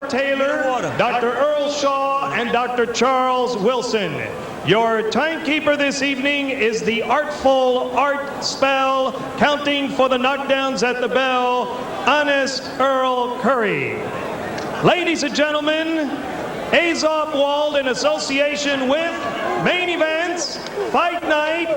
Taylor, Dr. Earl Shaw, and Dr. Charles Wilson. Your timekeeper this evening is the artful Art Spell, counting for the knockdowns at the bell, Honest Earl Curry. Ladies and gentlemen, Azov Wald, in association with Main Events, Fight Night,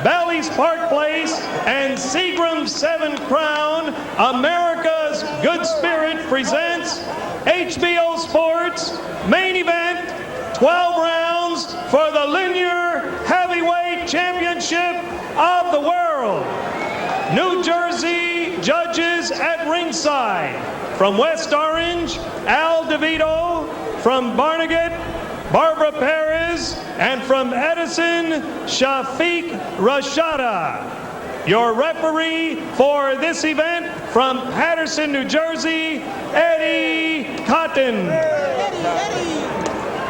Bally's Park Place, and Seagram's 7 Crown, America's Good Spirit presents HBO Sports Main Event, 12 rounds for the Linear Heavyweight Championship of the World. New Jersey judges at ringside. From West Orange, Al DeVito. From Barnegat, Barbara Perez. And from Edison, Shafiq Rashada. Your referee for this event from Paterson, New Jersey, Eddie Cotton.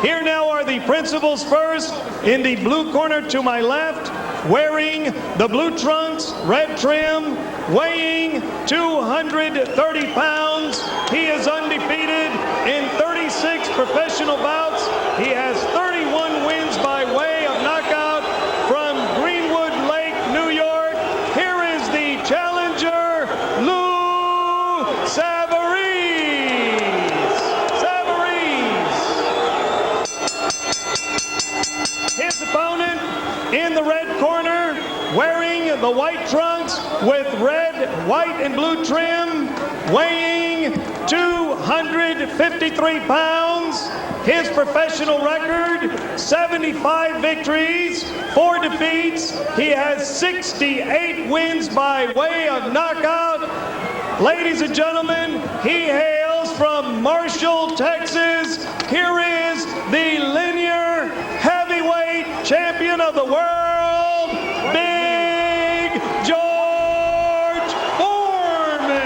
Here now are the principals. First, in the blue corner to my left, wearing the blue trunks, red trim, weighing 230 pounds. He is undefeated in 36 professional bouts. He has 31 wins by way of knockout from Greenwood Lake, New York. Here is the challenger, Lou Saverese. His opponent in the red corner, wearing the white trunks with red, white, and blue trim, weighing 253 pounds. His professional record, 75 victories, 4 defeats. He has 68 wins by way of knockout. Ladies and gentlemen, he hails from Marshall, Texas. Here is the linear heavyweight champion of the world, Big George Foreman.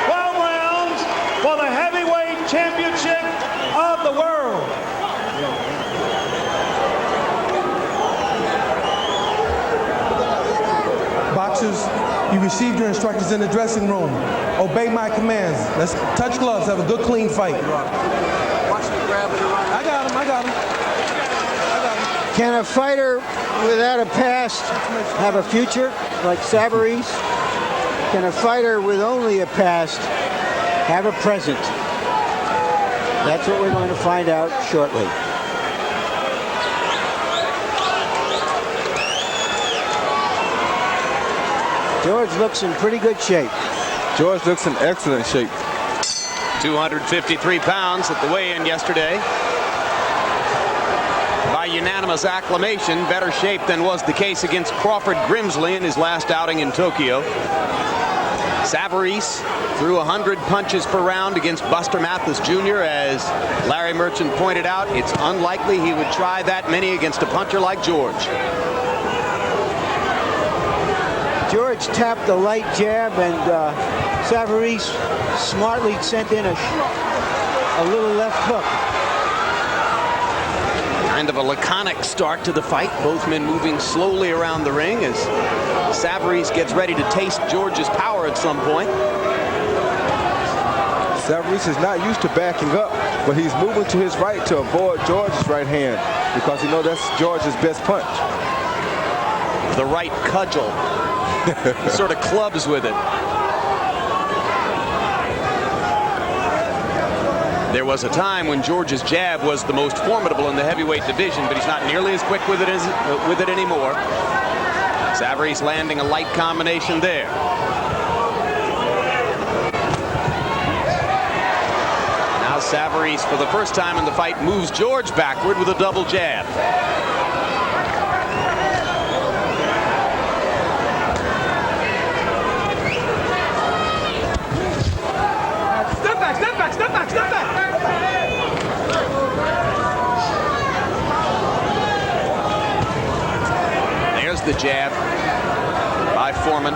12 rounds for the heavyweight championship of the world. Boxers, you received your instructions in the dressing room. Obey my commands. Let's touch gloves, have a good, clean fight. Watch me grab it around. I got him. Can a fighter without a past have a future like Saverese? Can a fighter with only a past have a present? That's what we're going to find out shortly. George looks in pretty good shape. George looks in excellent shape. 253 pounds at the weigh-in yesterday. By unanimous acclamation, better shape than was the case against Crawford Grimsley in his last outing in Tokyo. Saverese threw 100 punches per round against Buster Mathis Jr. As Larry Merchant pointed out, it's unlikely he would try that many against a puncher like George. George tapped the light jab, and Saverese smartly sent in a little left hook. Kind of a laconic start to the fight. Both men moving slowly around the ring as Saverese gets ready to taste George's power at some point. Saverese is not used to backing up, but he's moving to his right to avoid George's right hand because he knows that's George's best punch. The right cudgel. He sort of clubs with it. There was a time when George's jab was the most formidable in the heavyweight division, but he's not nearly as quick with it anymore. Saverese landing a light combination there. Now Saverese, for the first time in the fight, moves George backward with a double jab. Step back. There's the jab by Foreman.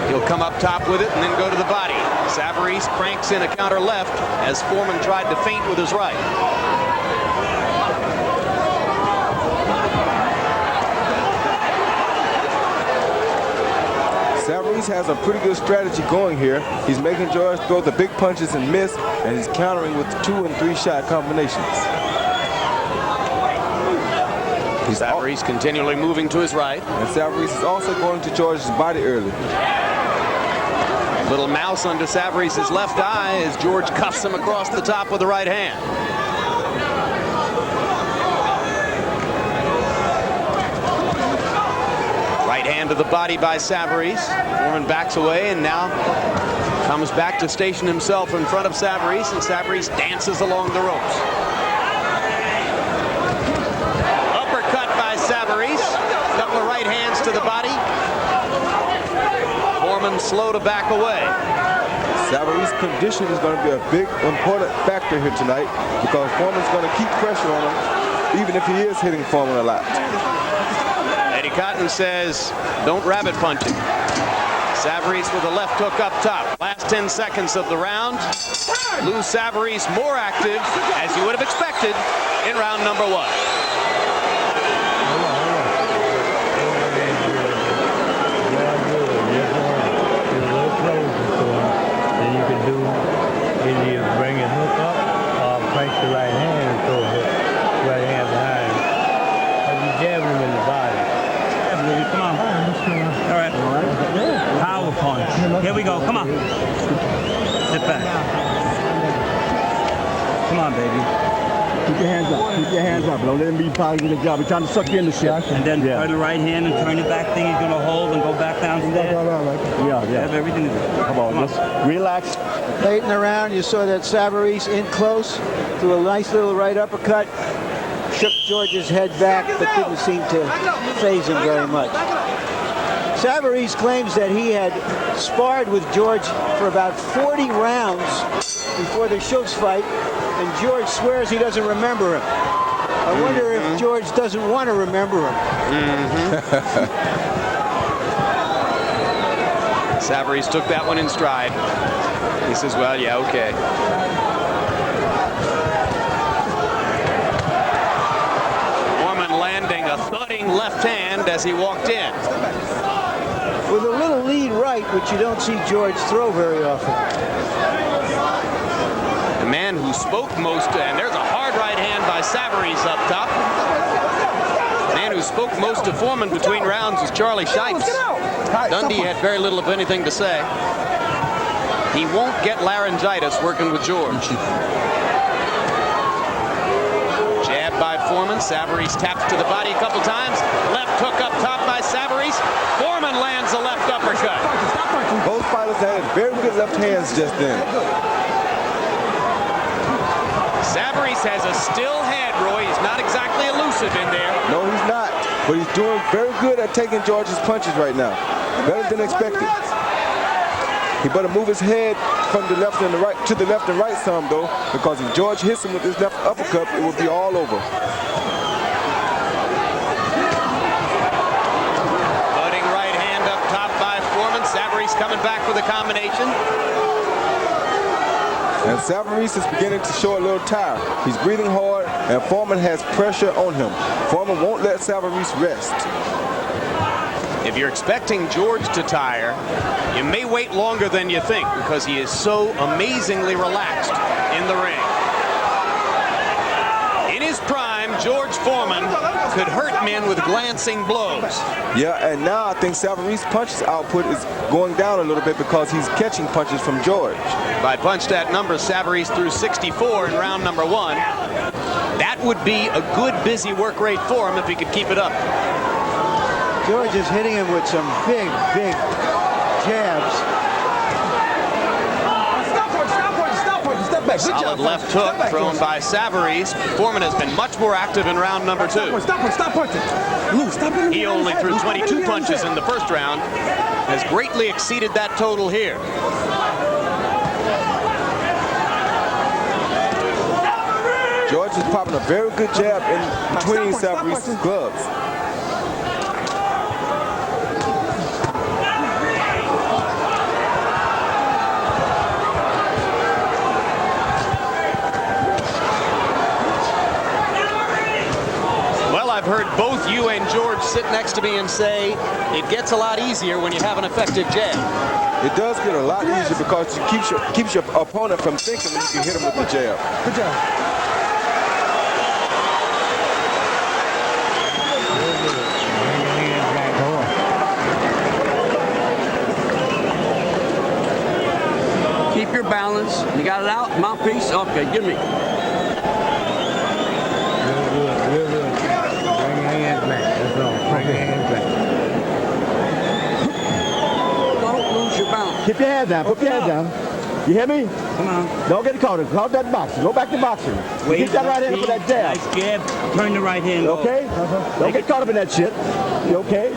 He'll come up top with it and then go to the body. Saverese cranks in a counter left as Foreman tried to feint with his right. Saverese Saverese has a pretty good strategy going here. He's making George throw the big punches and miss, and he's countering with 2- and 3-shot combinations. Saverese continually moving to his right. And Saverese is also going to George's body early. Little mouse under Saverese's left eye as George cuffs him across the top with the right hand. Right hand to the body by Saverese. Foreman backs away and now comes back to station himself in front of Saverese, and Saverese dances along the ropes. Uppercut by Saverese. Couple of right hands to the body. Foreman slow to back away. Saverese's condition is going to be a big, important factor here tonight because Foreman's going to keep pressure on him, even if he is hitting Foreman a lot. Eddie Cotton says, don't rabbit punch him. Saverese with a left hook up top. Last 10 seconds of the round. Lou Saverese more active, as you would have expected, in round number 1. The right hand and throw the right hand behind him. And you jab him in the body. Come on. All right. Power punch. Here we go. Come on. Sit back. Come on, baby. Keep your hands up. Keep your hands up. Don't let him be part of the job. He's trying to suck you in the shit. And then turn the right hand and turn it back thing he's going to hold and go back downstairs. Yeah. Have everything to do. Come on. Just relax. Late in the round, you saw that Saverese in close, threw a nice little right uppercut, shook George's head back, but didn't seem to faze him very much. Saverese claims that he had sparred with George for about 40 rounds before the Schultz fight, and George swears he doesn't remember him. I wonder if George doesn't want to remember him. Saverese took that one in stride. He says, well, yeah, okay. Foreman landing a thudding left hand as he walked in. With a little lead right, which you don't see George throw very often. The man who spoke most, and there's a hard right hand by Saverese up top. The man who spoke most to Foreman between rounds was Charlie Shipes. Dundee had very little, if anything, to say. He won't get laryngitis working with George. Jab by Foreman. Saverese taps to the body a couple times. Left hook up top by Saverese. Foreman lands a left uppercut. Both fighters had very good left hands just then. Saverese has a still head, Roy. He's not exactly elusive in there. No, he's not. But he's doing very good at taking George's punches right now. Better than expected. He better move his head from the left and the right to the left and right some though, because if George hits him with his left uppercut, it will be all over. Floating right hand up top by Foreman. Saverese coming back with a combination. And Saverese is beginning to show a little tire. He's breathing hard, and Foreman has pressure on him. Foreman won't let Saverese rest. If you're expecting George to tire, you may wait longer than you think because he is so amazingly relaxed in the ring. In his prime, George Foreman could hurt men with glancing blows. Yeah, and now I think Saverese's punches output is going down a little bit because he's catching punches from George. By punch that number, Saverese threw 64 in round number 1. That would be a good busy work rate for him if he could keep it up. George is hitting him with some big, big jabs. Solid left hook thrown by Saverese. Foreman has been much more active in round number 2. He only threw 22 punches in the first round, has greatly exceeded that total here. George is popping a very good jab in between Saverese's gloves. Well, I've heard both you and George sit next to me and say, it gets a lot easier when you have an effective jab. It does get a lot easier because it keeps your opponent from thinking that you can hit him with the jab. Good job. Keep your balance. You got it out? Mouthpiece? Okay, give me. Real good. Bring your hands back. That's all. Bring your hands back. Don't lose your balance. Keep your hands down. Put your hands down. You hear me? Come on. Don't get caught. Caught that boxing. Go back to boxing. Keep that right hand for that jab. Nice jab. Turn the right hand. Okay? Don't get caught up in that shit. You okay?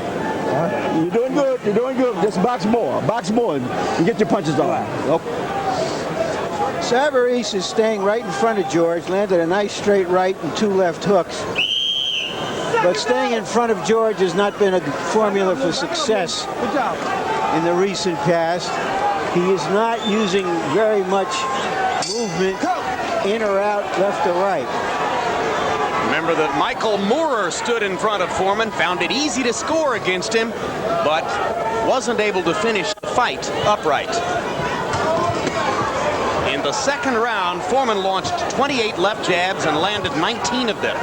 You're doing good. You're doing good. Just box more. Box more and get your punches on. Okay. Saverese is staying right in front of George, landed a nice straight right and 2 left hooks. But staying in front of George has not been a formula for success in the recent past. He is not using very much movement in or out, left or right. Remember that Michael Moorer stood in front of Foreman, found it easy to score against him, but wasn't able to finish the fight upright. In the second round, Foreman launched 28 left jabs and landed 19 of them.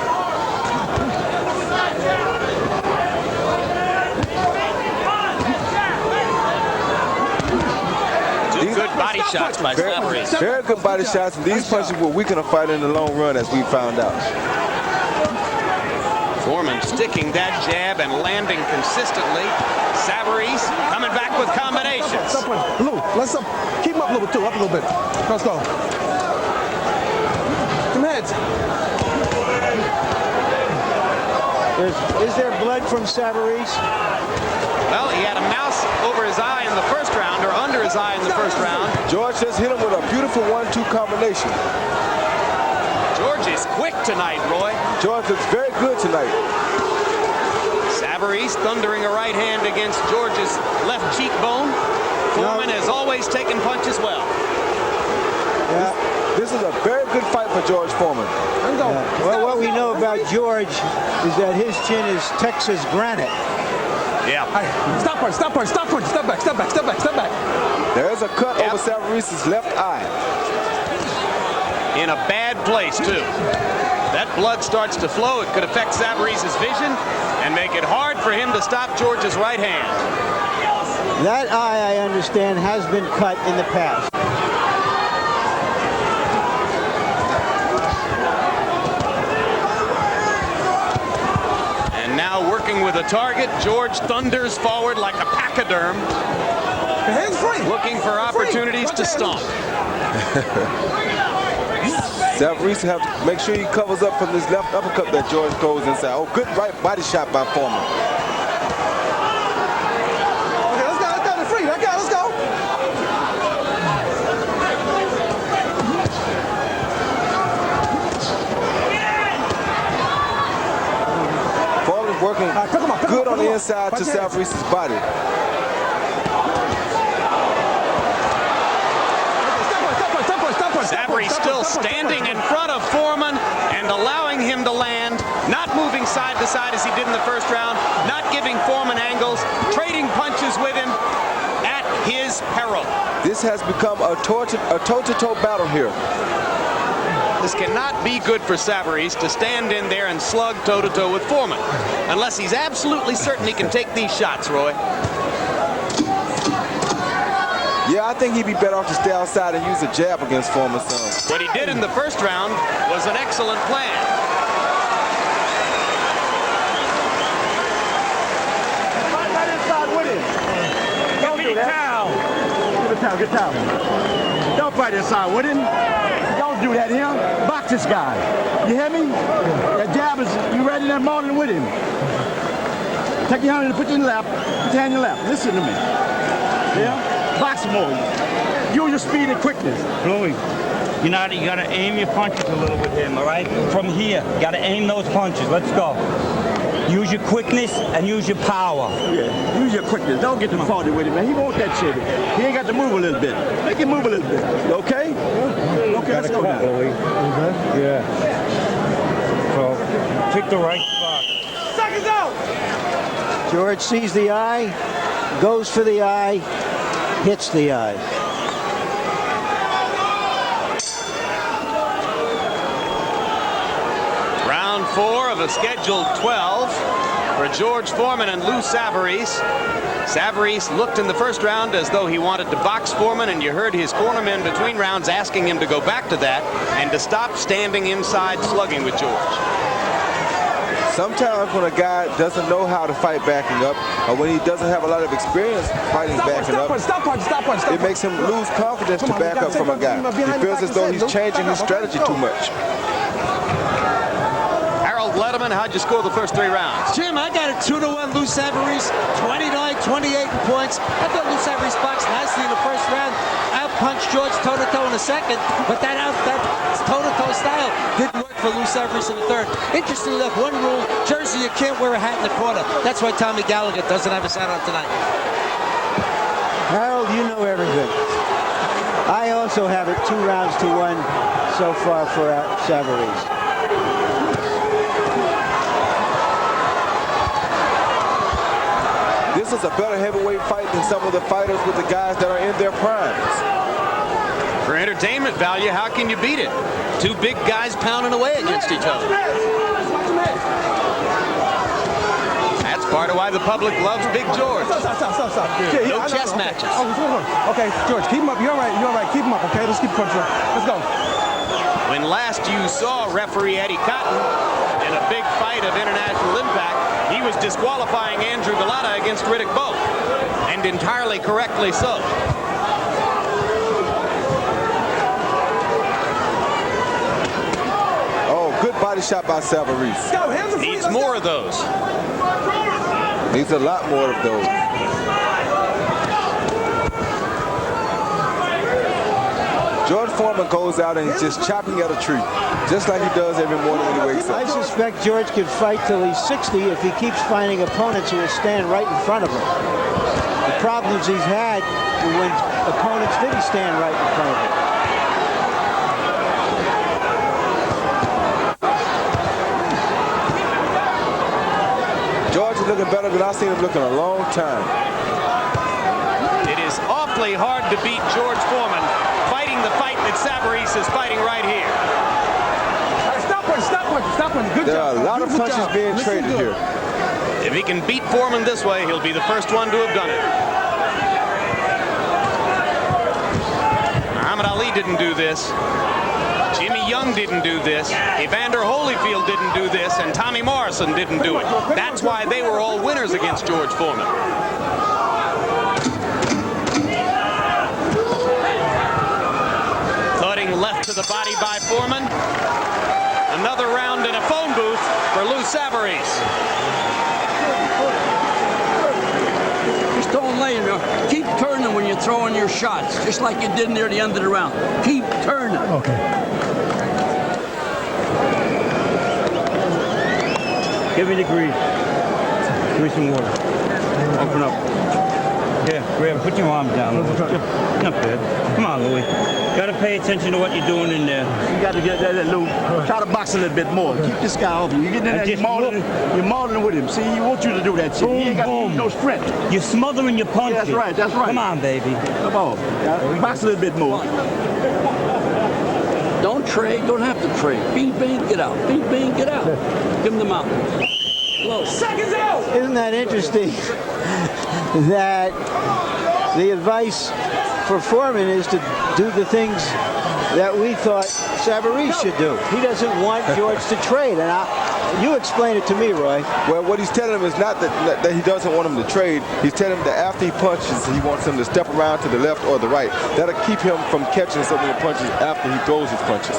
Two good body shots by Saverese. Very good body shots, and these punches will weaken a fighter in the long run, as we found out. Foreman sticking that jab and landing consistently. Saverese coming back with combinations. Lou, let's keep him up a little bit too, up a little bit. Let's go. Come heads. Is there blood from Saverese? Well, he had a mouse over his eye in the first round, or under his eye in the first round. George just hit him with a beautiful 1-2 combination. George is quick tonight, Roy. George looks very good tonight. Saverese thundering a right hand against George's left cheekbone. Foreman has always taken punches well. Yeah. This is a very good fight for George Foreman. Well, what we know about George is that his chin is Texas granite. Yeah. Stop punch, stop punch, stop punch, step back, step back, step back, step back. There's a cut over Saverese's left eye. In a bad place, too. That blood starts to flow. It could affect Saverese's vision and make it hard for him to stop George's right hand. That eye, I understand, has been cut in the past. And now working with a target, George thunders forward like a pachyderm, Hands free. looking for opportunities to stomp. Saverese have to make sure he covers up from this left uppercut that George goes inside. Oh, good right body shot by Foreman. Okay, let's go. They're free. Okay, let's go. Foreman working good on the inside to Saverese's body. Saverese still standing in front of Foreman and allowing him to land, not moving side to side as he did in the first round, not giving Foreman angles, trading punches with him at his peril. This has become a toe-to-toe battle here. This cannot be good for Saverese to stand in there and slug toe-to-toe with Foreman, unless he's absolutely certain he can take these shots, Roy. Yeah, I think he'd be better off to stay outside and use a jab against Foreman some. What he did in the first round was an excellent plan. Right inside with him. Don't do that. Get towel. Don't fight inside with him. Don't do that here. Box this guy. You hear me? That jab is, you ready that morning with him. Take your hand and put it in your lap. Put your hand in your lap. Listen to me. Yeah? Box more. Use your speed and quickness. Louis, you gotta aim your punches a little with him, all right? From here, you gotta aim those punches. Let's go. Use your quickness and use your power. Yeah, use your quickness. Don't get too farther with him, man. He wants that shit. He ain't got to move a little bit. Make him move a little bit. Okay? Okay, let's go now. Yeah. So, pick the right spot. Seconds out. George sees the eye, goes for the eye, hits the eye. Round 4 of a scheduled 12 for George Foreman and Lou Saverese. Saverese looked in the first round as though he wanted to box Foreman, and you heard his cornermen between rounds asking him to go back to that and to stop standing inside slugging with George. Sometimes when a guy doesn't know how to fight backing up, or when he doesn't have a lot of experience fighting backing up, it makes him lose confidence to back up from a guy. He feels as though he's changing his strategy too much. Letterman, how'd you score the first 3 rounds? Jim, I got it 2-1 Lou Saverese, 29-28 in points. I thought Lou Saverese boxed nicely in the first round. Out-punched George toe-to-toe in the second, but that toe-to-toe style didn't work for Lou Saverese in the third. Interestingly enough, one rule, Jersey, you can't wear a hat in the corner. That's why Tommy Gallagher doesn't have his hat on tonight. Harold, you know everything. I also have it 2 rounds to 1 so far for Saverese. This is a better heavyweight fight than some of the fighters with the guys that are in their primes. For entertainment value, how can you beat it? 2 big guys pounding away against each other. That's part of why the public loves Big George. Stop. No chess matches. Okay, George, keep him up. You're all right. Keep him up, okay? Let's keep punching. Let's go. When last you saw referee Eddie Cotton in a big fight of international impact, he was disqualifying Andrew Galata against Riddick Bowe, and entirely correctly so. Oh, good body shot by Saverese. Needs more of those. Needs a lot more of those. George Foreman goes out and he's just chopping at a tree, just like he does every morning when he wakes up. I suspect George could fight till he's 60 if he keeps finding opponents who will stand right in front of him. The problems he's had when opponents didn't stand right in front of him. George is looking better than I've seen him look in a long time. It is awfully hard to beat George Foreman fighting the fight that Saverese is fighting right here. Stop punching. Good job. There are a lot of punches being traded here. If he can beat Foreman this way, he'll be the first one to have done it. Muhammad Ali didn't do this. Jimmy Young didn't do this. Evander Holyfield didn't do this, and Tommy Morrison didn't do it. That's why they were all winners against George Foreman. Thudding left to the body by Foreman. Another round in a phone booth for Lou Saverese. Just don't lay there. Keep turning when you're throwing your shots, just like you did near the end of the round. Keep turning. Okay. Give me the grease. Give me some water. Open up. Yeah, grab. Put your arms down. Not bad. Come on, Louis. Gotta pay attention to what you're doing in there. You got to get that, Lou. Try to box a little bit more. Keep this guy off you. You get in there, you're mauling with him. See, he wants you to do that shit. He ain't got no strength. You're smothering your punches. Yeah, that's right. Come on, baby. Come on. Box a little bit more. Don't trade. Don't have to trade. Bing, bang, get out. Bing, bang, get out. Give him the mount. Low. Seconds out! Isn't that interesting that the advice for Foreman is to do the things that we thought Saverese should do? He doesn't want George to trade, and you explain it to me, Roy. Well, what he's telling him is not that he doesn't want him to trade. He's telling him that after he punches, he wants him to step around to the left or the right. That'll keep him from catching some of the punches after he throws his punches.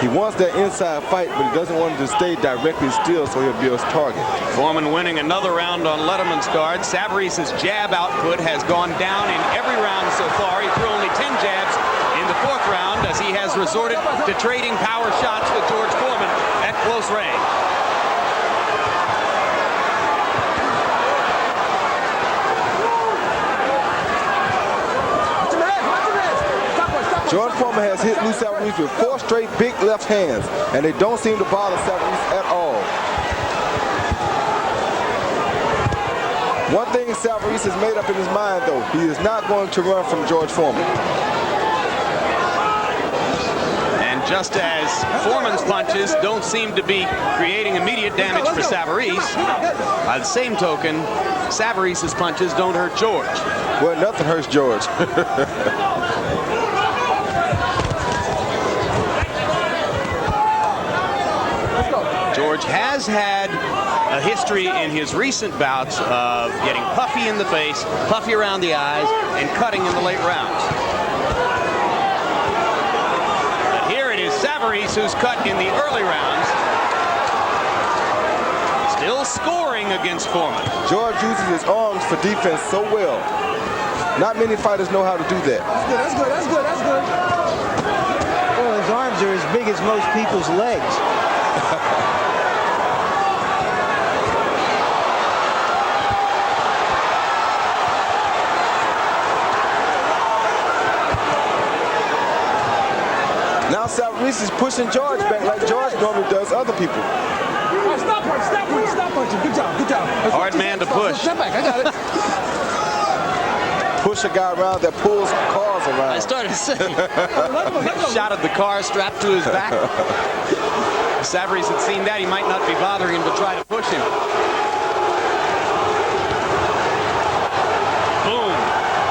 He wants that inside fight, but he doesn't want him to stay directly still so he'll be his target. Foreman winning another round on Letterman's card. Saverese's jab output has gone down in every round so far. He threw only 10 jabs in the 4th round as he has resorted to trading power shots with George Foreman at close range. George Foreman has hit Lou Saverese with 4 straight big left hands, and they don't seem to bother Saverese at all. One thing Saverese has made up in his mind, though, he is not going to run from George Foreman. And just as Foreman's punches don't seem to be creating immediate damage for Saverese, by the same token, Saverese's punches don't hurt George. Well, nothing hurts George. George has had a history in his recent bouts of getting puffy in the face, puffy around the eyes, and cutting in the late rounds. But here it is Saverese who's cut in the early rounds. Still scoring against Foreman. George uses his arms for defense so well. Not many fighters know how to do that. That's good. That's good. That's good. Well, his arms are as big as most people's legs. Now Saverese is pushing George back like George normally does other people. Oh, stop punching. Stop punching. Stop punching. Good job. Good job. Hard man to push. Step back. I got it. Push a guy around that pulls cars around. I started to say, shot of the car strapped to his back. If Saverese had seen that, he might not be bothering him to try to push him. Boom.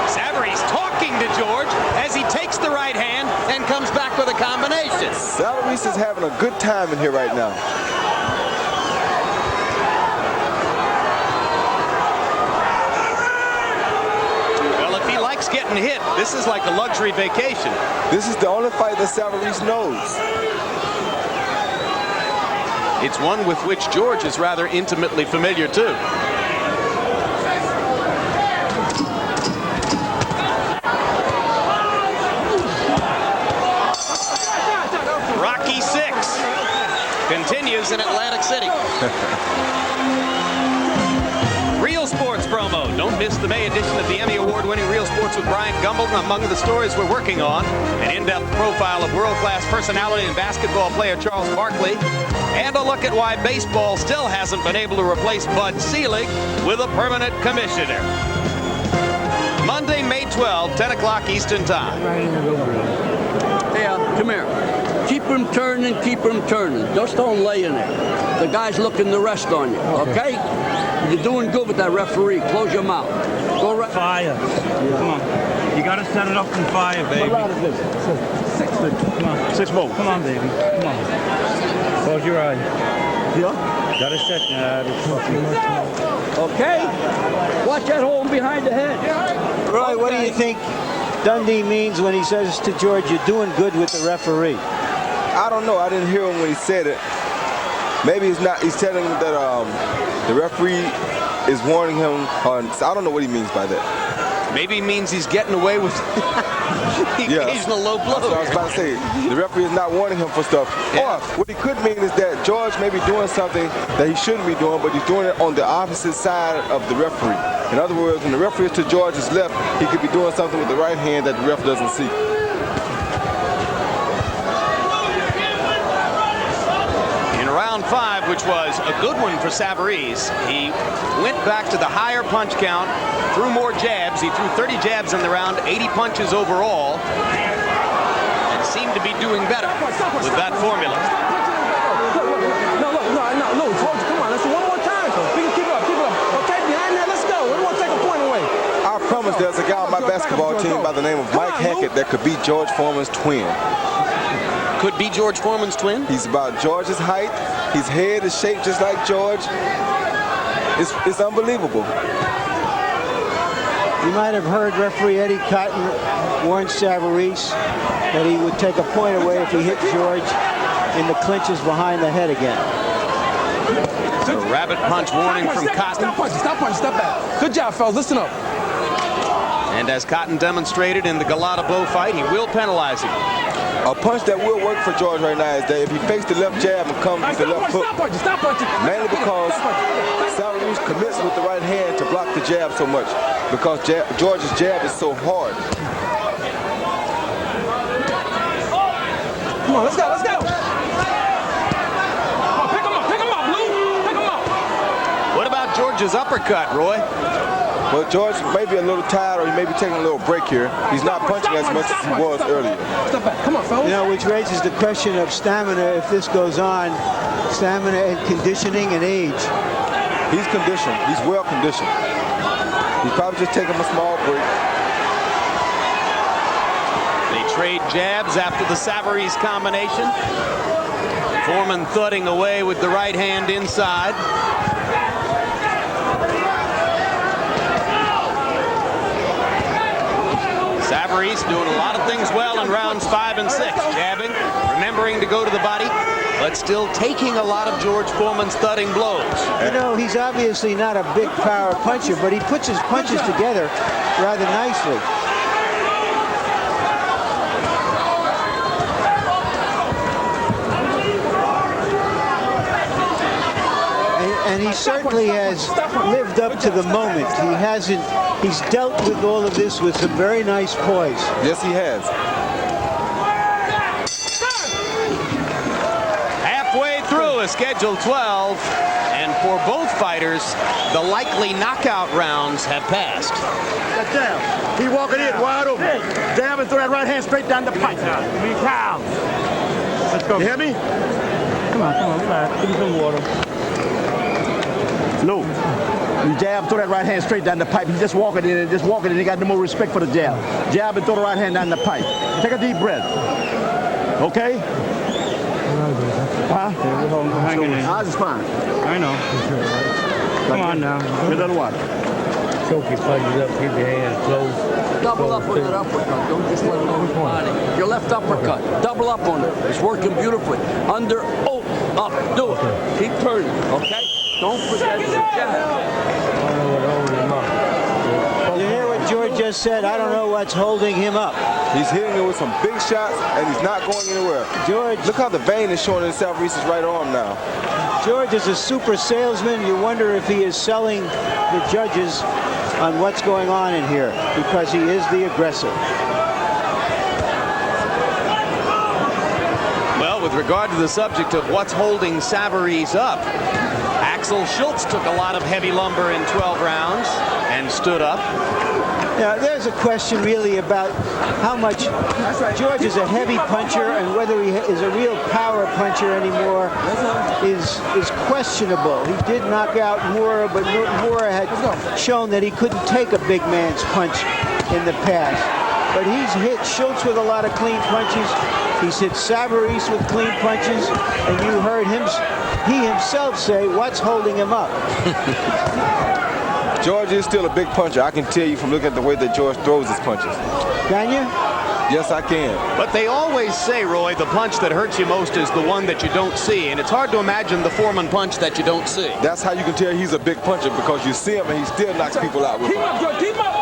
Saverese talking to George as he takes the right hand and comes back with a combination. Saverese is having a good time in here right now. Getting hit, this is like a luxury vacation. This is the only fight that Saverese knows. It's one with which George is rather intimately familiar too. Rocky 6 continues in Atlantic City. Real Sports promo. Don't miss the May edition of the Emmy Award-winning Real Sports with Brian Gumbel. Among the stories we're working on, an in-depth profile of world-class personality and basketball player Charles Barkley, and a look at why baseball still hasn't been able to replace Bud Selig with a permanent commissioner. Monday, May 12, 10 o'clock Eastern Time. Hey, come here. Keep him turning, keep him turning. Just don't lay in there. The guy's looking to rest on you, okay? You're doing good with that referee. Close your mouth. Go right. Fire. Come on. You got to set it up in fire, baby. What round is this? Six. Come on. 6 more. Come on, baby. Come on. Close your eyes. Yeah? Got to set that. Okay? Watch that hole behind the head. Roy, what do you think Dundee means when he says to George, you're doing good with the referee? I don't know. I didn't hear him when he said it. Maybe he's not. He's telling him that the referee is warning him. I don't know what he means by that. Maybe he means he's getting away with the occasional low blow. That's what I was about to say. The referee is not warning him for stuff. Yeah. Or what he could mean is that George may be doing something that he shouldn't be doing, but he's doing it on the opposite side of the referee. In other words, when the referee is to George's left, he could be doing something with the right hand that the ref doesn't see. Round 5, which was a good one for Saverese. He went back to the higher punch count, threw more jabs. He threw 30 jabs in the round, 80 punches overall, and seemed to be doing better with that formula. No, George, come on. Let's do one more time. Keep it up. Okay, behind that, let's go. We don't want to take a point away. I promise there's a guy on my basketball team by the name of Mike Hackett that could be George Foreman's twin. Could be George Foreman's twin? He's about George's height. His head is shaped just like George. It's unbelievable. You might have heard referee Eddie Cotton warn Saverese that he would take a point away if he hit George in the clinches behind the head again. A rabbit punch warning from Cotton. Stop punching, step back. Good job, fellas. Listen up. And as Cotton demonstrated in the Galata Bow fight, he will penalize him. A punch that will work for George right now is that if he fakes the left jab and comes with the left hook, mainly because Saverese commits with the right hand to block the jab so much, because George's jab is so hard. Come on, let's go. Pick him up, Blue. Pick him up. What about George's uppercut, Roy? But George may be a little tired, or he may be taking a little break here. He's not punching as much as he was earlier. Step back. Come on, fellas. You know, which raises the question of stamina if this goes on. Stamina and conditioning and age. He's conditioned. He's well conditioned. He's probably just taking a small break. They trade jabs after the Saverese combination. Foreman thudding away with the right hand inside. Saverese doing a lot of things well in rounds 5 and 6. Jabbing, remembering to go to the body, but still taking a lot of George Foreman's thudding blows. You know, he's obviously not a big power puncher, but he puts his punches together rather nicely. And he certainly has lived up to the moment. He's dealt with all of this with some very nice poise. Yes, he has. Halfway through a scheduled 12, and for both fighters, the likely knockout rounds have passed. That jab. He walking in wide open. Jab and throw that right hand straight down the pipe. Let's go. You hear me? Come on, relax. Give me some water. No. You jab, throw that right hand straight down the pipe. He's just walking in and just walking in. He got no more respect for the jab. Jab and throw the right hand down the pipe. Take a deep breath. Okay? Huh? Hanging in. Ours is fine. I know. Come on now. Get a little water. Choke your punches up, keep your hands close. Double up with that uppercut. Don't just let it over the body. Your left uppercut. Double up on it. It's working beautifully. Under, up. Do it. Keep turning. Okay? Don't forget the jab. You hear what George just said? I don't know what's holding him up. He's hitting it with some big shots, and he's not going anywhere. George, look how the vein is showing in Saverese's right arm now. George is a super salesman. You wonder if he is selling the judges on what's going on in here, because he is the aggressor. Well, with regard to the subject of what's holding Saverese up, Axel Schultz took a lot of heavy lumber in 12 rounds and stood up. Now, there's a question really about how much George is a heavy puncher, and whether he is a real power puncher anymore is questionable. He did knock out Moore, but Moore had shown that he couldn't take a big man's punch in the past. But he's hit Schultz with a lot of clean punches. He's hit Saverese with clean punches, and you heard he himself say, what's holding him up? George is still a big puncher. I can tell you from looking at the way that George throws his punches. Can you? Yes, I can. But they always say, Roy, the punch that hurts you most is the one that you don't see. And it's hard to imagine the Foreman punch that you don't see. That's how you can tell he's a big puncher, because you see him and he still knocks people out with Keep him. up, George. Keep up.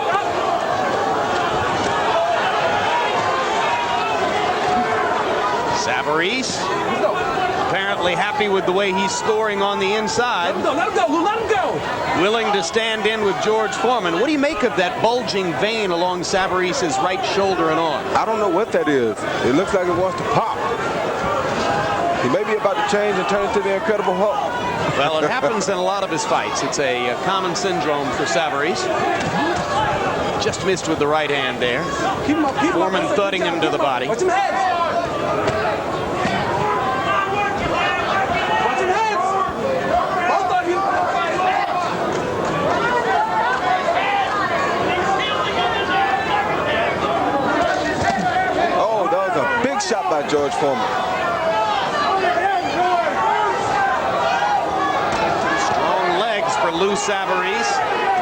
Saverese, apparently happy with the way he's scoring on the inside. Let him go. Let him go. Willing to stand in with George Foreman. What do you make of that bulging vein along Saverese's right shoulder and arm? I don't know what that is. It looks like it wants to pop. He may be about to change and turn into the Incredible Hulk. Well, it happens in a lot of his fights. It's a common syndrome for Saverese. Just missed with the right hand there. Keep him up. Keep him up. Foreman thudding him to the body. Watch him heads. Shot by George Foreman. Strong legs for Lou Saverese.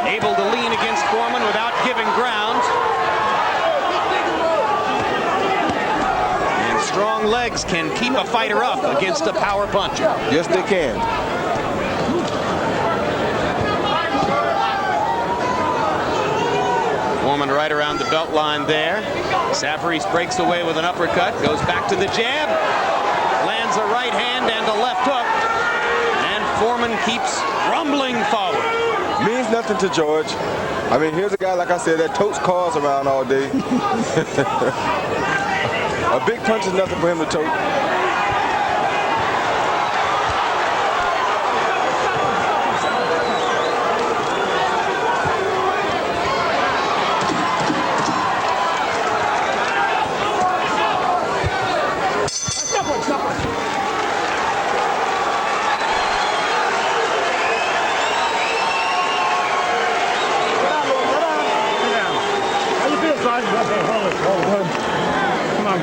Able to lean against Foreman without giving ground. And strong legs can keep a fighter up against a power puncher. Yes, they can. Foreman right around the belt line there. Saverese breaks away with an uppercut, goes back to the jab, lands a right hand and a left hook, and Foreman keeps rumbling forward. Means nothing to George. I mean, here's a guy, like I said, that totes cars around all day. A big punch is nothing for him to tote.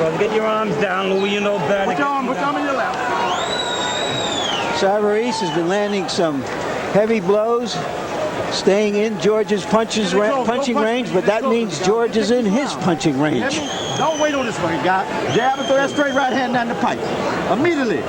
Charles. Get your arms down, Louis. You know better. Put your arm in your lap. Saverese has been landing some heavy blows, staying in George's punching range, but that means George is in his punching range. Don't wait on this fucking guy. Jab and throw that straight right hand down the pipe. Immediately.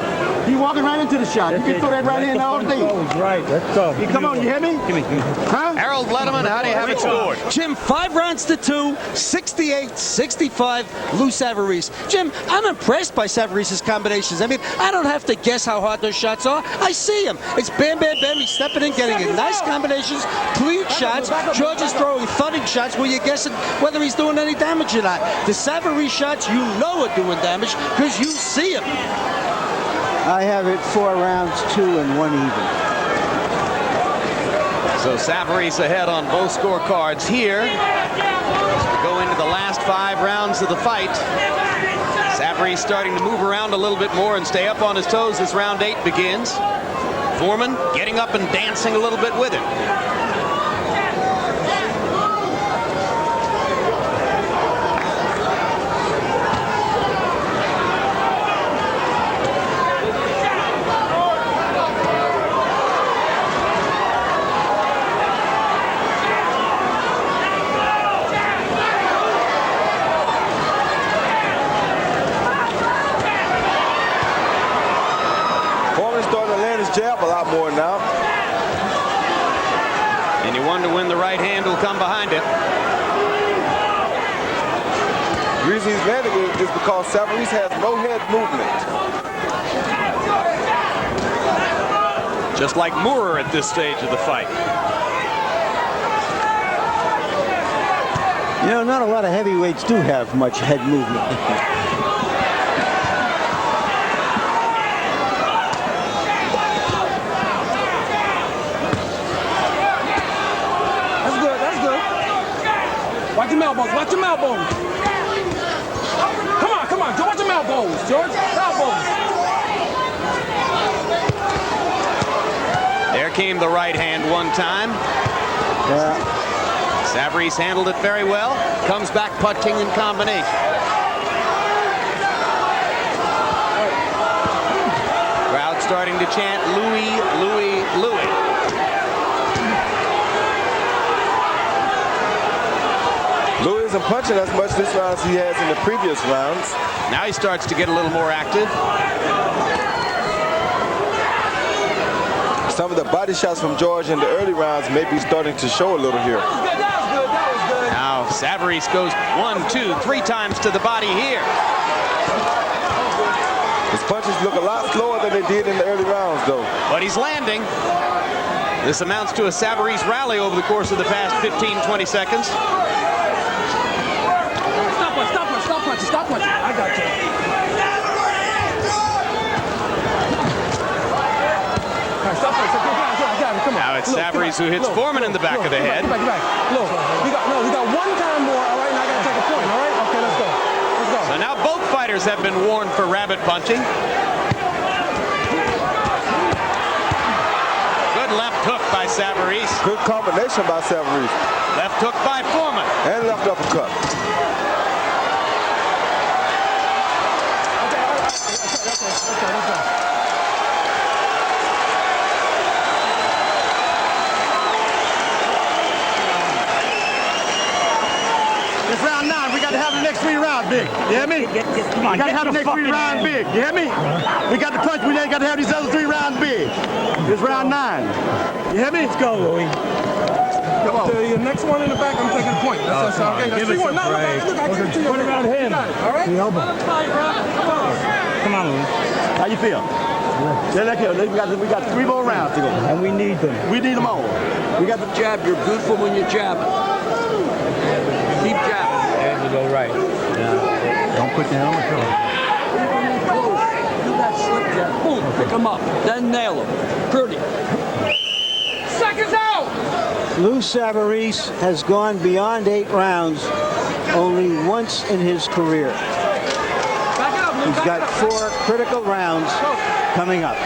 He walking right into the shot. You can throw that right hand all day. Right, let's go. Come on, you hear me? Give me. Huh? Harold Letterman, how do you have it scored? Jim, 5 rounds to 2, 68-65, Lou Saverese. Jim, I'm impressed by Saverese's combinations. I mean, I don't have to guess how hard those shots are. I see him. It's bam, bam, bam. He's stepping in, getting in nice combinations, clean shots. George is throwing thudding shots where you're guessing whether he's doing any damage or not. The Saverese shots, you know, are doing damage because you see him. I have it 4 rounds, 2 and 1 even. So Saverese ahead on both scorecards here. As we go into the last 5 rounds of the fight. Saverese starting to move around a little bit more and stay up on his toes as round 8 begins. Foreman getting up and dancing a little bit with him. Jab a lot more now. And you wonder when the right hand will come behind it. The reason he's landing it is because Saverese has no head movement. Just like Moorer at this stage of the fight. You know, not a lot of heavyweights do have much head movement. Watch your elbows. Watch your elbows. Come on, George. Watch your elbows, George. Elbows. There came the right hand one time. Yeah. Saverese handled it very well. Comes back punching in combination. Crowd starting to chant Louis, Louis, Louis. Louis isn't punching as much this round as he has in the previous rounds. Now he starts to get a little more active. Some of the body shots from George in the early rounds may be starting to show a little here. Now Saverese goes 1, 2, 3 times to the body here. His punches look a lot slower than they did in the early rounds, though. But he's landing. This amounts to a Saverese rally over the course of the past 15, 20 seconds. Stop punching. I got you. Stop punching. Come on. Now it's Saverese who hits Foreman in the back of the head. Get back. Look, you got 1 time more, all right? And I got to take a point, all right? Okay, let's go. So now both fighters have been warned for rabbit punching. Good left hook by Saverese. Good combination by Saverese. Left hook by Foreman. And left uppercut. It's round 9. We got to have the next 3 rounds big. You hear me? Come on, We got to have the next 3 rounds big. You hear me? We got the punch. We ain't got to have these other 3 rounds big. It's round 9. You hear me? Let's go, Louis. Come on. The next one in the back, I'm taking a point. That's okay. Give us a break. Look, I can see you. What about him? All right? Come on. Come on, Louis. How you feel? Yeah, look here. We got 3 more rounds to go. And we need them. We need them all. We got the Jab, you're beautiful when you jab. Keep jabbing. There you go, right. Don't put the helmet on. Do that slip jab. Boom, pick him up. Then nail him. Pretty. Seconds out! Lou Saverese has gone beyond 8 rounds only once in his career. Back it up, Lou. He's got 4 critical rounds coming up.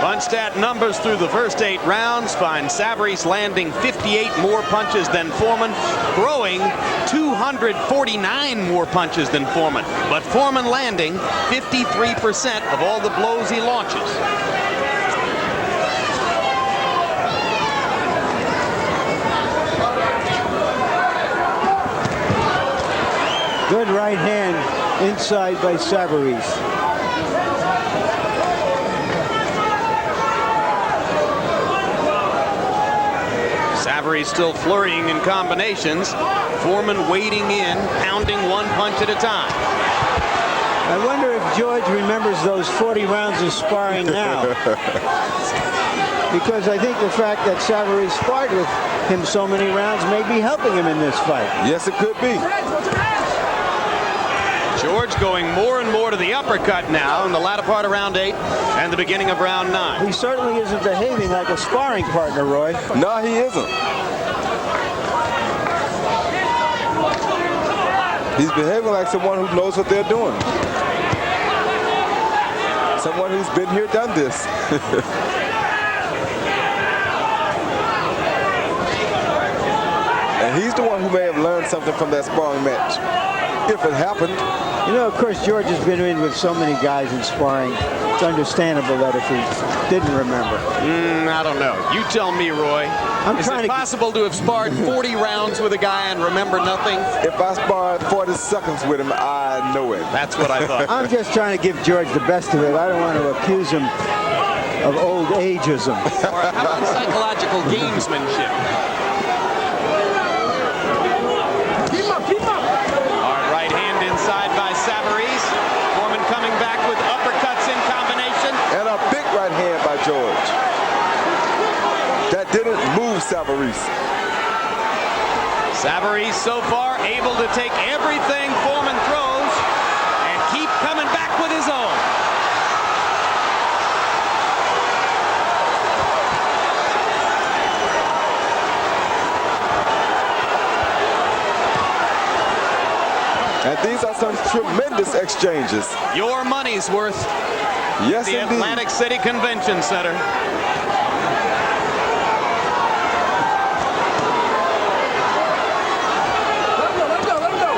Bundstat numbers through the first 8 rounds find Saverese landing 58 more punches than Foreman, throwing 249 more punches than Foreman. But Foreman landing 53% of all the blows he launches. Good right hand inside by Saverese. Saverese still flurrying in combinations. Foreman wading in, pounding one punch at a time. I wonder if George remembers those 40 rounds of sparring now. Because I think the fact that Saverese sparred with him so many rounds may be helping him in this fight. Yes, it could be. George going more and more to the uppercut now in the latter part of round 8 and the beginning of round 9. He certainly isn't behaving like a sparring partner, Roy. No, he isn't. He's behaving like someone who knows what they're doing. Someone who's been here, done this. And he's the one who may have learned something from that sparring match, if it happened. You know, of course, George has been in with so many guys in sparring. It's understandable that if he didn't remember. I don't know. You tell me, Roy. Is it possible to have sparred 40 rounds with a guy and remember nothing? If I sparred 40 seconds with him, I know it. That's what I thought. I'm just trying to give George the best of it. I don't want to accuse him of old ageism. Or how about psychological gamesmanship? Keep up. Hard right hand inside by Saverese. Foreman coming back with uppercuts in combination. And a big right hand by George. That didn't move Saverese. Saverese so far able to take everything Foreman throws and keep coming back with his own. And these are some tremendous exchanges. Your money's worth. Yes, the indeed. Atlantic City Convention Center. Let him go.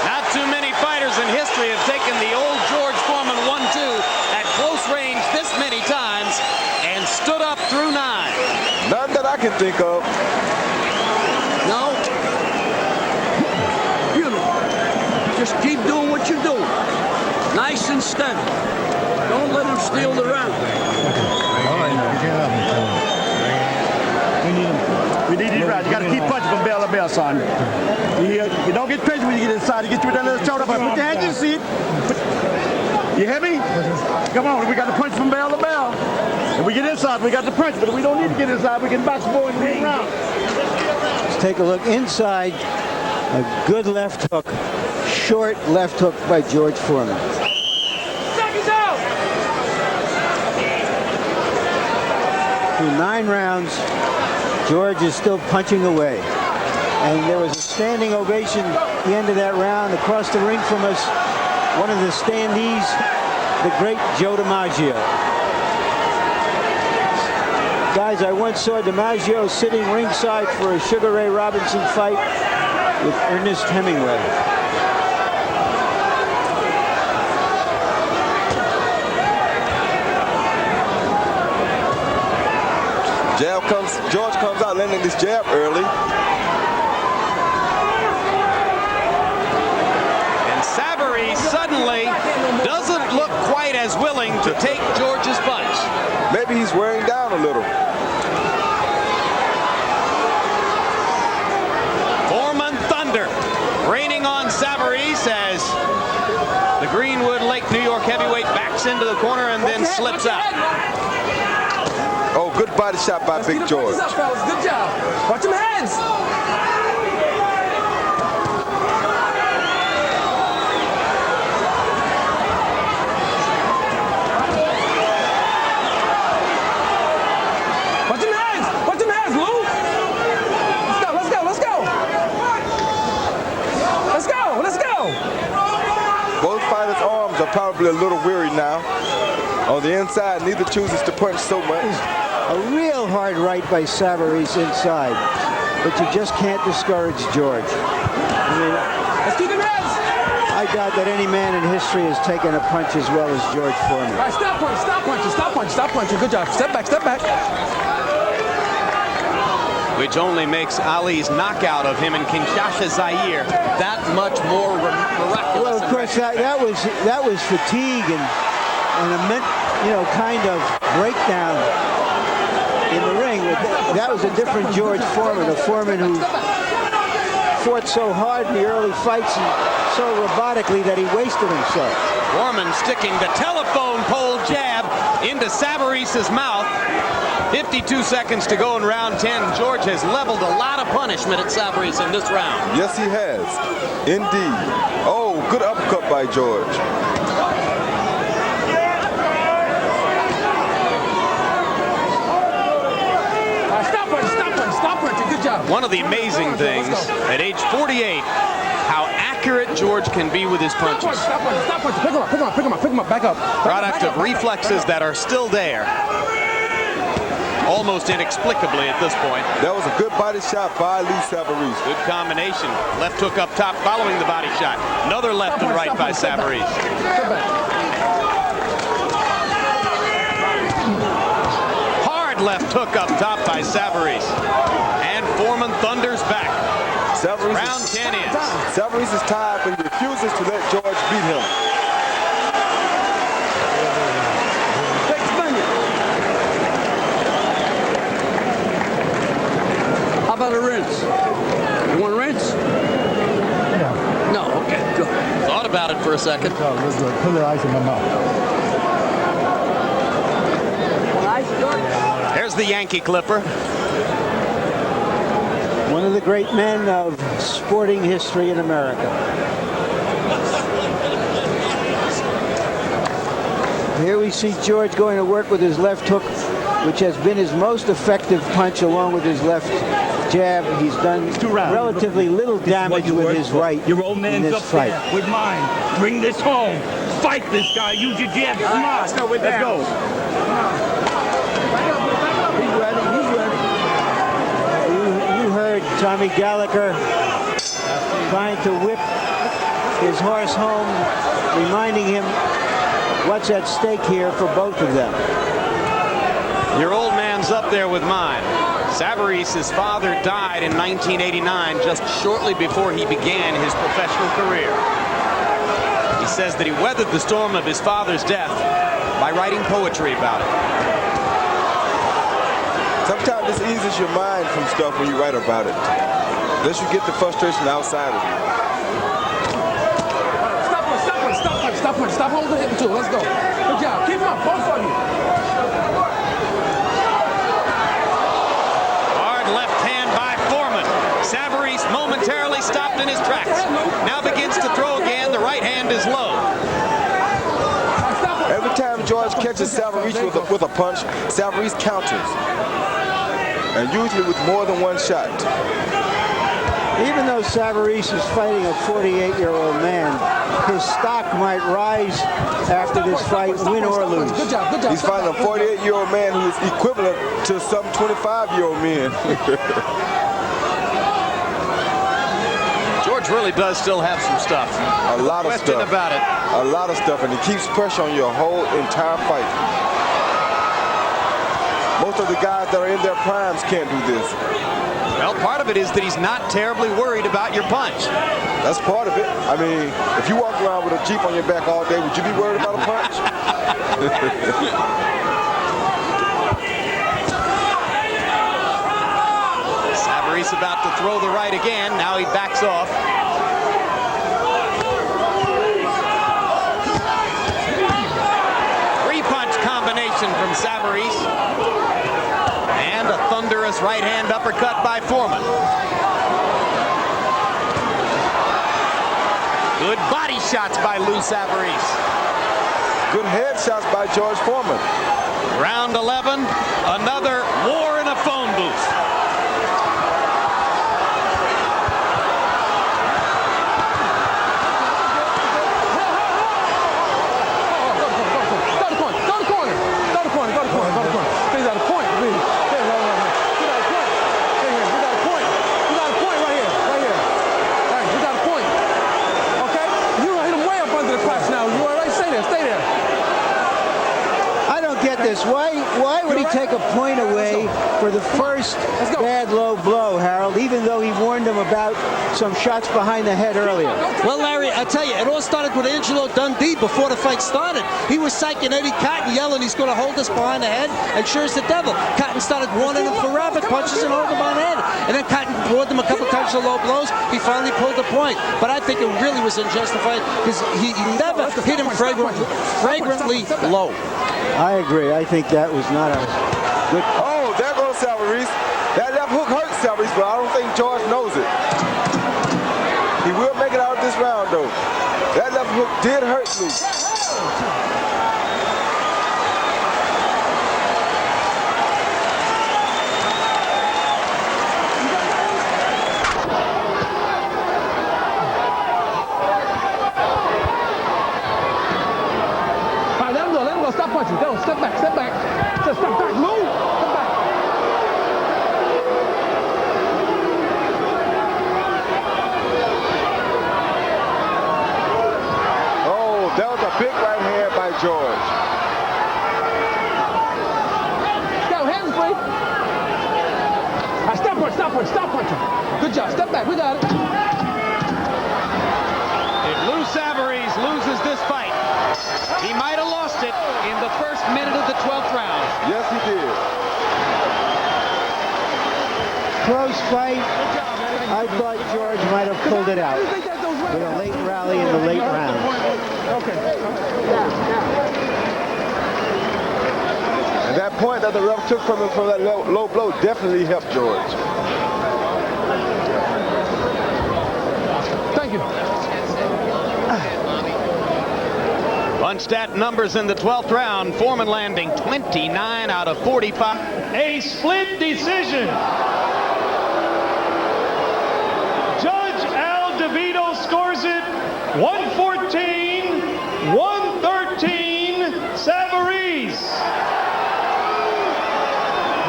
Not too many fighters in history have taken the old George Foreman 1-2 at close range this many times and stood up through 9. None that I can think of. No. Beautiful. Just keep doing what you're doing. Nice and steady. Don't let him steal the round. We need these rounds. You got to keep punching from bell to bell, son. You don't get crazy when you get inside. You get you with that little shoulder. Put your hands in the seat. You hear me? Come on. We got to punch from bell to bell. If we get inside, we got to punch. But if we don't need to get inside, we can box more and ring round. Let's take a look inside. A good left hook. Short left hook by George Foreman. Seconds out. Through 9 rounds, George is still punching away. And there was a standing ovation at the end of that round. Across the ring from us, one of the standees, the great Joe DiMaggio. Guys, I once saw DiMaggio sitting ringside for a Sugar Ray Robinson fight with Ernest Hemingway. George comes out landing this jab early. And Saverese suddenly doesn't look quite as willing to take George's punch. Maybe he's wearing down a little. Foreman thunder raining on Saverese as the Greenwood Lake, New York heavyweight backs into the corner and then slips out. Oh, good body shot by Big George. Good job. Watch them heads. probably a little weary now. On the inside, neither chooses to punch so much. A real hard right by Saverese inside, but you just can't discourage George. I mean, Let's keep him heads. I doubt that any man in history has taken a punch as well as George Foreman. All right, stop punch, stop punching, stop punching, stop punching. Good job. Step back, step back. Which only makes Ali's knockout of him in Kinshasa, Zaire, that much more miraculous. Well, of course, that was fatigue and kind of breakdown in the ring. That was a different George Foreman, a Foreman who fought so hard in the early fights and so robotically that he wasted himself. Foreman sticking the telephone pole jab into Saverese's mouth. 52 seconds to go in round 10. George has leveled a lot of punishment at Saverese in this round. Yes, he has. Indeed. Oh, good uppercut by George. Stop punching. Good job. One of the amazing things at age 48, how accurate George can be with his punches. Stop punching. Pick him up. Back up. Product of reflexes that are still there. Almost inexplicably at this point. That was a good body shot by Lou Saverese. Good combination. Left hook up top following the body shot. Another left and right by Saverese. Hard left hook up top by Saverese. And Foreman thunders back. Round 10 in. Saverese is tired, but he refuses to let George beat him. How about a rinse? You want a rinse? Yeah. No, okay, good. Thought about it for a second. Put the ice in my mouth. There's the Yankee Clipper. One of the great men of sporting history in America. Here we see George going to work with his left hook, which has been his most effective punch along with his left jab. He's done relatively little damage with his right Your old in man's this up fight. there with mine. Bring this home. Fight this guy. Use your jab. Come on. Let's go. You heard Tommy Gallagher trying to whip his horse home, reminding him what's at stake here for both of them. Your old man's up there with mine. Saverese's father died in 1989, just shortly before he began his professional career. He says that he weathered the storm of his father's death by writing poetry about it. Sometimes this eases your mind from stuff when you write about it. Unless you get the frustration outside of you. Stop holding the hip too. Let's go. Good job. Keep him up, both of you. Hard left hand by Foreman. Saverese momentarily stopped in his tracks. Now begins to throw again. The right hand is low. Every time George catches Saverese with a punch, Saverese counters. And usually with more than one shot. Even though Saverese is fighting a 48-year-old man, his stock might rise after this fight, win or lose. Good job. He's fighting a 48-year-old man who is equivalent to some 25-year-old men. George really does still have some stuff. A lot of Question stuff. about it. A lot of stuff, and he keeps pressure on your whole entire fight. Most of the guys that are in their primes can't do this. Well, part of it is that he's not terribly worried about your punch. That's part of it. I mean, if you walk around with a Jeep on your back all day, would you be worried about a punch? Saverese about to throw the right again. Now he backs off. Three-punch combination from Saverese. And a thunderous right-hand uppercut by Foreman. Good body shots by Lou Saverese. Good head shots by George Foreman. Round 11, another war in a phone booth. this. Why would he take a point away for the first bad low blow, Harold, even though he warned him about some shots behind the head earlier? Well, Larry, I tell you, it all started with Angelo Dundee before the fight started. He was psyching Eddie Cotton, yelling he's going to hold us behind the head, and sure as the devil, Cotton started warning him for rabbit punches and holding him on the head. And then Cotton brought him a couple times to low blows. He finally pulled the point. But I think it really was unjustified because he never hit him flagrantly low. I agree. I think that was not a good... Oh, there goes Saverese. That left hook hurts Saverese, but I don't think George knows it. He will make it out of this round, though. That left hook did hurt me. Stop punching. Go. Step back. Step back. Step back. Move. Step back. Oh, that was a big right hand by George. Go. Hands free. Stop punch. Stop punch. Stop punching. Good job. Step back. We got it. If Lou Saverese loses this fight, he might have lost it in the first minute of the 12th round. Yes, he did. Close fight. I thought George might have pulled it out with a late rally in the late round. And that point that the ref took from him for that low blow definitely helped George. Thank you. Unstat numbers in the 12th round. Foreman landing 29 out of 45. A split decision. Judge Al DeVito scores it 114-113 Saverese.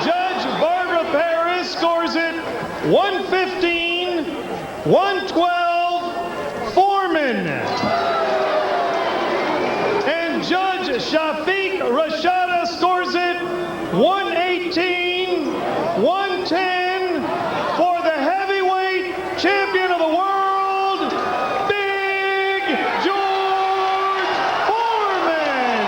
Judge Barbara Paris scores it 115-112 Foreman. Judge Shafiq Rashada scores it 118-110 for the heavyweight champion of the world, Big George Foreman.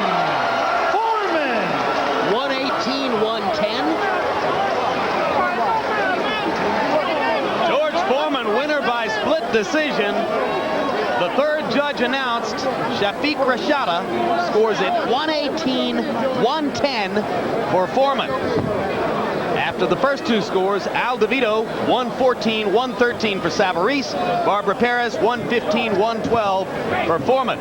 118-110. George Foreman, winner by split decision. The third judge announced, Shafiq Rashada, scores it 118-110 for Foreman. After the first two scores, Al DeVito 114-113 for Saverese, Barbara Perez 115-112 for Foreman.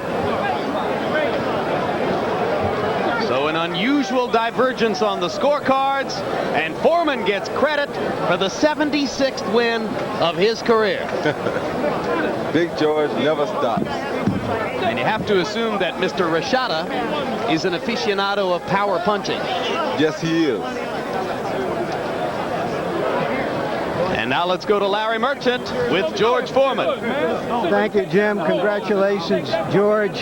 So an unusual divergence on the scorecards, and Foreman gets credit for the 76th win of his career. Big George never stops. And you have to assume that Mr. Rashada is an aficionado of power punching. Yes, he is. And now let's go to Larry Merchant with George Foreman. Thank you, Jim. Congratulations, George.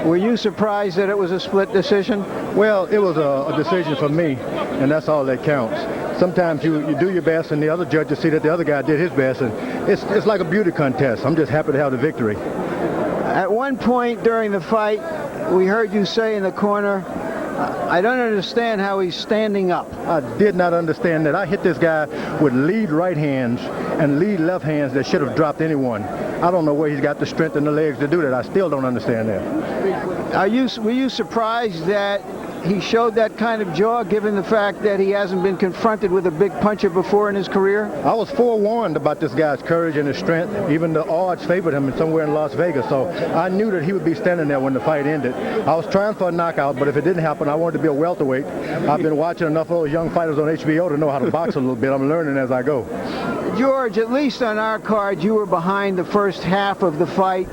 Were you surprised that it was a split decision? Well, it was a decision for me, and that's all that counts. Sometimes you do your best, and the other judges see that the other guy did his best, and it's like a beauty contest. I'm just happy to have the victory. At one point during the fight, we heard you say in the corner, I don't understand how he's standing up. I did not understand that. I hit this guy with lead right hands and lead left hands that should have dropped anyone. I don't know where he's got the strength and the legs to do that. I still don't understand that. Were you surprised that he showed that kind of jaw, given the fact that he hasn't been confronted with a big puncher before in his career? I was forewarned about this guy's courage and his strength. Even the odds favored him somewhere in Las Vegas, so I knew that he would be standing there when the fight ended. I was trying for a knockout, but if it didn't happen, I wanted to be a welterweight. I've been watching enough of those young fighters on HBO to know how to box a little bit. I'm learning as I go. George, at least on our card, you were behind the first half of the fight.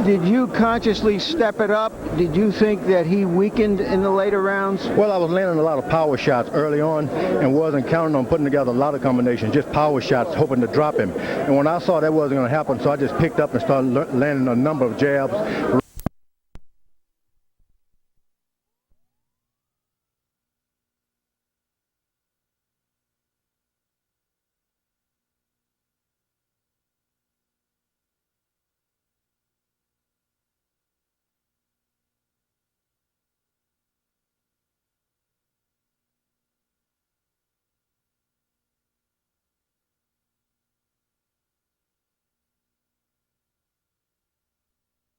Did you consciously step it up? Did you think that he weakened in the later rounds? Well, I was landing a lot of power shots early on and wasn't counting on putting together a lot of combinations, just power shots, hoping to drop him. And when I saw that wasn't going to happen, so I just picked up and started landing a number of jabs.